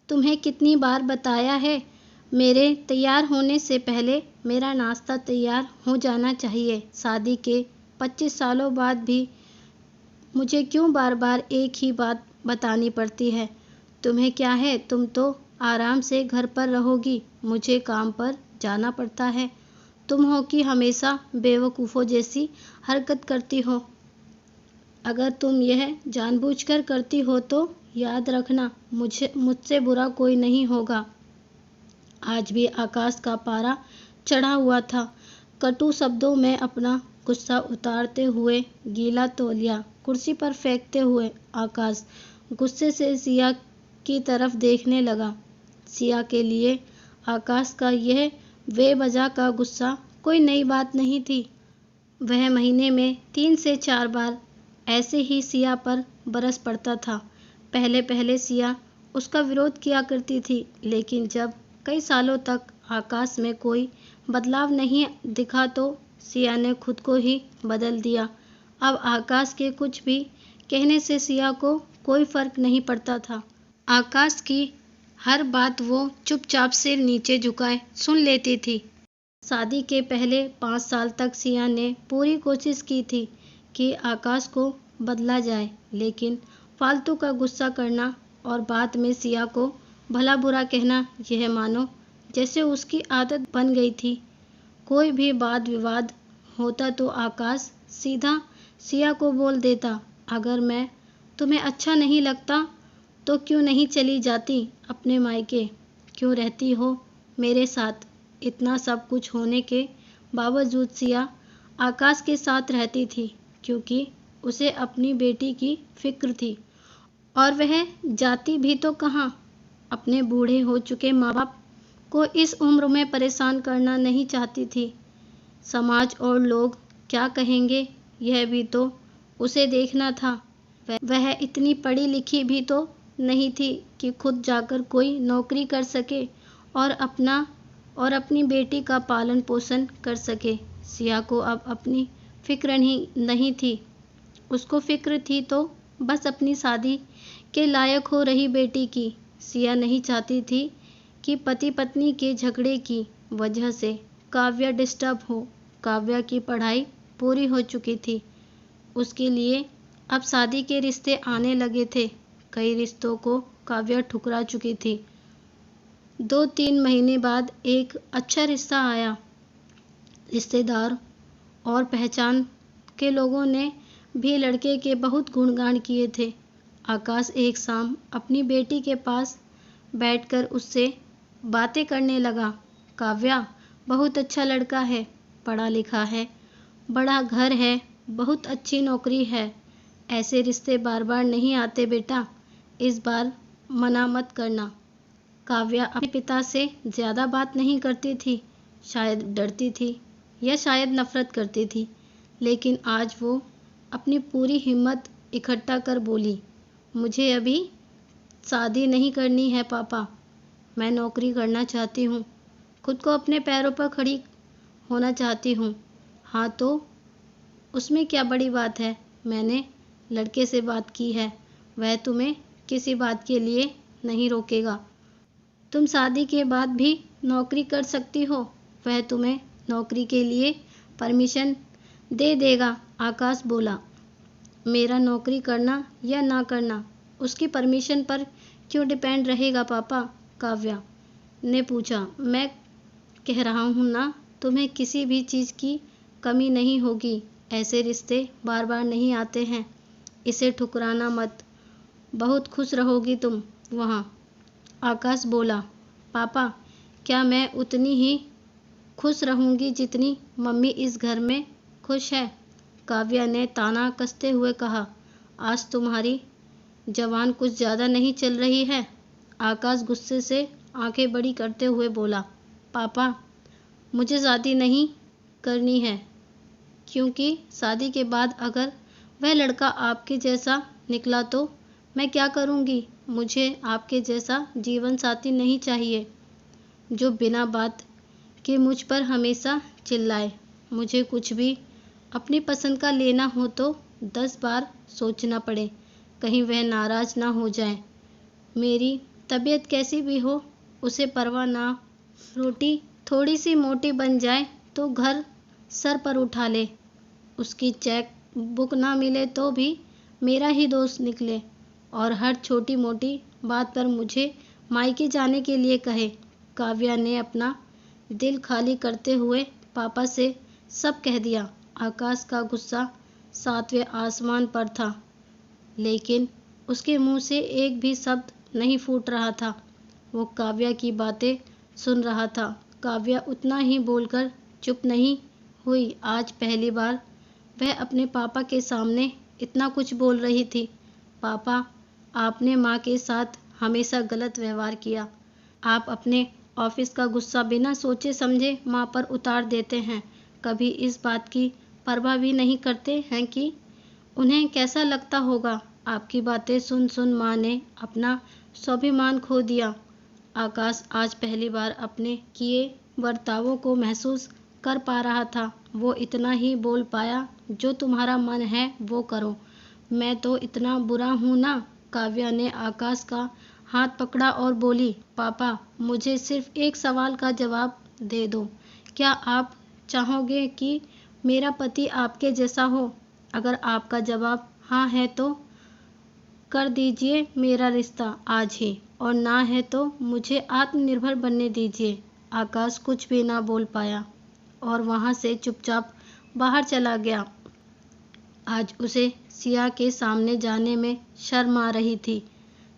तुम्हें कितनी बार बताया है, मेरे तैयार होने से पहले मेरा नाश्ता तैयार हो जाना चाहिए। शादी के 25 सालों बाद भी मुझे क्यों बार बार एक ही बात बतानी पड़ती है? तुम्हें क्या है, तुम तो आराम से घर पर रहोगी, मुझे काम पर जाना पड़ता है। तुम हो कि हमेशा बेवकूफ़ों जैसी हरकत करती हो। अगर तुम यह जानबूझकर करती हो तो याद रखना, मुझसे बुरा कोई नहीं होगा। आज भी आकाश का पारा चढ़ा हुआ था। कटु शब्दों में अपना गुस्सा उतारते हुए गीला तौलिया कुर्सी पर फेंकते हुए आकाश गुस्से से सिया की तरफ देखने लगा। सिया के लिए आकाश का यह बेवजह का गुस्सा कोई नई बात नहीं थी। वह महीने में 3 से 4 बार ऐसे ही सिया पर बरस पड़ता था। पहले पहले सिया उसका विरोध किया करती थी, लेकिन जब कई सालों तक आकाश में कोई बदलाव नहीं दिखा तो सिया ने खुद को ही बदल दिया। अब आकाश के कुछ भी कहने से सिया को कोई फर्क नहीं पड़ता था। आकाश की हर बात वो चुपचाप सिर नीचे झुकाए सुन लेती थी। शादी के पहले 5 साल तक सिया ने पूरी कोशिश की थी कि आकाश को बदला जाए, लेकिन फालतू का गुस्सा करना और बाद में सिया को भला बुरा कहना, यह मानो जैसे उसकी आदत बन गई थी। कोई भी वाद विवाद होता तो आकाश सीधा सिया को बोल देता, अगर मैं तुम्हें अच्छा नहीं लगता तो क्यों नहीं चली जाती अपने मायके, क्यों रहती हो मेरे साथ। इतना सब कुछ होने के बावजूद सिया आकाश के साथ रहती थी, क्योंकि उसे अपनी बेटी की फिक्र थी। और वह जाती भी तो कहाँ, अपने बूढ़े हो चुके माँ बाप को इस उम्र में परेशान करना नहीं चाहती थी। समाज और लोग क्या कहेंगे, यह भी तो उसे देखना था। वह इतनी पढ़ी लिखी भी तो नहीं थी कि खुद जाकर कोई नौकरी कर सके और अपनी बेटी का पालन पोषण कर सके। सिया को अब अपनी फिक्र नहीं थी। उसको फिक्र थी तो बस अपनी शादी के लायक हो रही बेटी की। सिया नहीं चाहती थी कि पति पत्नी के झगड़े की वजह से काव्या डिस्टर्ब हो। काव्या की पढ़ाई पूरी हो चुकी थी। उसके लिए अब शादी के रिश्ते आने लगे थे। कई रिश्तों को काव्या ठुकरा चुकी थी। 2-3 महीने बाद एक अच्छा रिश्ता आया। रिश्तेदार और पहचान के लोगों ने भी लड़के के बहुत गुणगान किए थे। आकाश एक शाम अपनी बेटी के पास बैठकर उससे बातें करने लगा। काव्या, बहुत अच्छा लड़का है, पढ़ा लिखा है, बड़ा घर है, बहुत अच्छी नौकरी है। ऐसे रिश्ते बार बार नहीं आते बेटा, इस बार मना मत करना। काव्या अपने पिता से ज़्यादा बात नहीं करती थी। शायद डरती थी या शायद नफरत करती थी, लेकिन आज वो अपनी पूरी हिम्मत इकट्ठा कर बोली, मुझे अभी शादी नहीं करनी है पापा, मैं नौकरी करना चाहती हूँ, खुद को अपने पैरों पर खड़ी होना चाहती हूँ। हाँ तो उसमें क्या बड़ी बात है, मैंने लड़के से बात की है, वह तुम्हें किसी बात के लिए नहीं रोकेगा। तुम शादी के बाद भी नौकरी कर सकती हो, वह तुम्हें नौकरी के लिए परमिशन दे देगा। आकाश बोला, मेरा नौकरी करना या ना करना उसकी परमिशन पर क्यों डिपेंड रहेगा पापा? काव्या ने पूछा। मैं कह रहा हूँ ना, तुम्हें किसी भी चीज़ की कमी नहीं होगी। ऐसे रिश्ते बार बार नहीं आते हैं, इसे ठुकराना मत, बहुत खुश रहोगी तुम वहाँ। आकाश बोला, पापा क्या मैं उतनी ही खुश रहूँगी जितनी मम्मी इस घर में खुश है? काव्या ने ताना कसते हुए कहा, आज तुम्हारी जबान कुछ ज़्यादा नहीं चल रही है। आकाश गुस्से से आंखें बड़ी करते हुए बोला, पापा मुझे शादी नहीं करनी है, क्योंकि शादी के बाद अगर वह लड़का आपके जैसा निकला तो मैं क्या करूँगी? मुझे आपके जैसा जीवन साथी नहीं चाहिए, जो बिना बात के मुझ पर हमेशा चिल्लाए। मुझे कुछ भी अपनी पसंद का लेना हो तो 10 बार सोचना पड़े, कहीं वह नाराज़ ना हो जाए। मेरी तबीयत कैसी भी हो उसे परवाह ना। रोटी थोड़ी सी मोटी बन जाए तो घर सर पर उठा ले। उसकी चेक बुक ना मिले तो भी मेरा ही दोस्त निकले और हर छोटी मोटी बात पर मुझे मायके जाने के लिए कहे। काव्या ने अपना दिल खाली करते हुए पापा से सब कह दिया। आकाश का गुस्सा 7वें आसमान पर था, लेकिन उसके मुंह से एक भी शब्द नहीं फूट रहा था। वो काव्या की बातें सुन रहा था। काव्या उतना ही बोलकर चुप नहीं हुई। आज पहली बार वह अपने पापा के सामने इतना कुछ बोल रही थी। पापा, आपने माँ के साथ हमेशा गलत व्यवहार किया। आप अपने ऑफिस का गुस्सा बिना सोचे समझे माँ पर उतार देते हैं। कभी इस बात की परवाह भी नहीं करते हैं कि उन्हें कैसा लगता होगा। आपकी बातें सुन सुन माँ ने अपना स्वाभिमान खो दिया। आकाश आज पहली बार अपने किए बर्तावों को महसूस कर पा रहा था। वो इतना ही बोल पाया, जो तुम्हारा मन है वो करो, मैं तो इतना बुरा हूँ ना। काव्या ने आकाश का हाथ पकड़ा और बोली, पापा, मुझे सिर्फ एक सवाल का जवाब दे दो। क्या आप चाहोगे कि मेरा पति आपके जैसा हो? अगर आपका जवाब हाँ है तो कर दीजिए मेरा रिश्ता आज ही, और ना है तो मुझे आत्मनिर्भर बनने दीजिए। आकाश कुछ भी ना बोल पाया और वहाँ से चुपचाप बाहर चला गया। आज उसे सिया के सामने जाने में शर्म आ रही थी।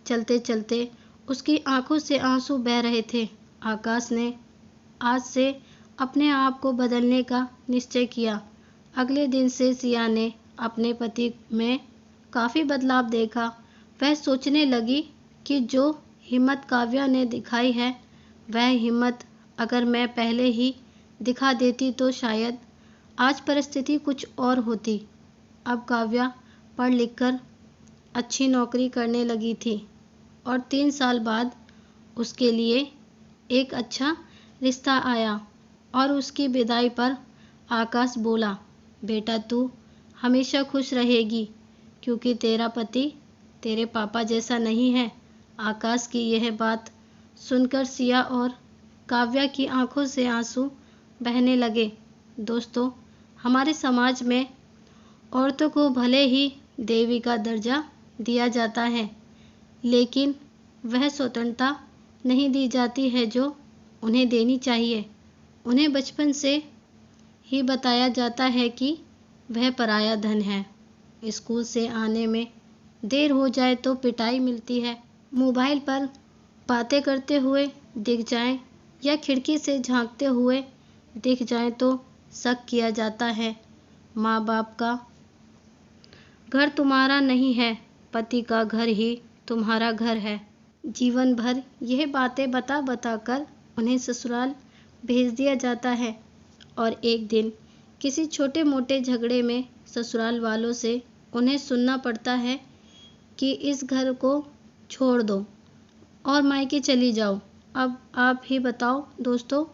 चलते चलते उसकी आंखों से आंसू बह रहे थे। आकाश ने आज से अपने आप को बदलने का निश्चय किया। अगले दिन से सिया ने अपने पति में काफ़ी बदलाव देखा। वह सोचने लगी कि जो हिम्मत काव्या ने दिखाई है, वह हिम्मत अगर मैं पहले ही दिखा देती तो शायद आज परिस्थिति कुछ और होती। अब काव्या पढ़ लिख कर अच्छी नौकरी करने लगी थी और 3 साल बाद उसके लिए एक अच्छा रिश्ता आया। और उसकी विदाई पर आकाश बोला, बेटा तू हमेशा खुश रहेगी क्योंकि तेरा पति तेरे पापा जैसा नहीं है। आकाश की यह बात सुनकर सिया और काव्या की आंखों से आंसू बहने लगे। दोस्तों, हमारे समाज में औरतों को भले ही देवी का दर्जा दिया जाता है, लेकिन वह स्वतंत्रता नहीं दी जाती है जो उन्हें देनी चाहिए। उन्हें बचपन से ही बताया जाता है कि वह पराया धन है। स्कूल से आने में देर हो जाए तो पिटाई मिलती है। मोबाइल पर बातें करते हुए दिख जाएं या खिड़की से झांकते हुए दिख जाएं तो शक किया जाता है। माँ बाप का घर तुम्हारा नहीं है, पति का घर ही तुम्हारा घर है। जीवन भर यह बातें बता बता कर उन्हें ससुराल भेज दिया जाता है और एक दिन किसी छोटे मोटे झगड़े में ससुराल वालों से उन्हें सुनना पड़ता है कि इस घर को छोड़ दो और मायके चली जाओ। अब आप ही बताओ दोस्तों,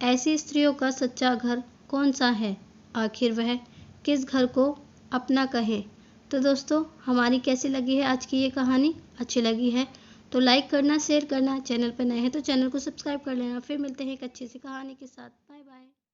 ऐसी स्त्रियों का सच्चा घर कौन सा है? आखिर वह किस घर को अपना कहे? तो दोस्तों, हमारी कैसी लगी है आज की ये कहानी? अच्छी लगी है तो लाइक करना, शेयर करना, चैनल पर नए हैं तो चैनल को सब्सक्राइब कर लेना। फिर मिलते हैं एक अच्छी सी कहानी के साथ।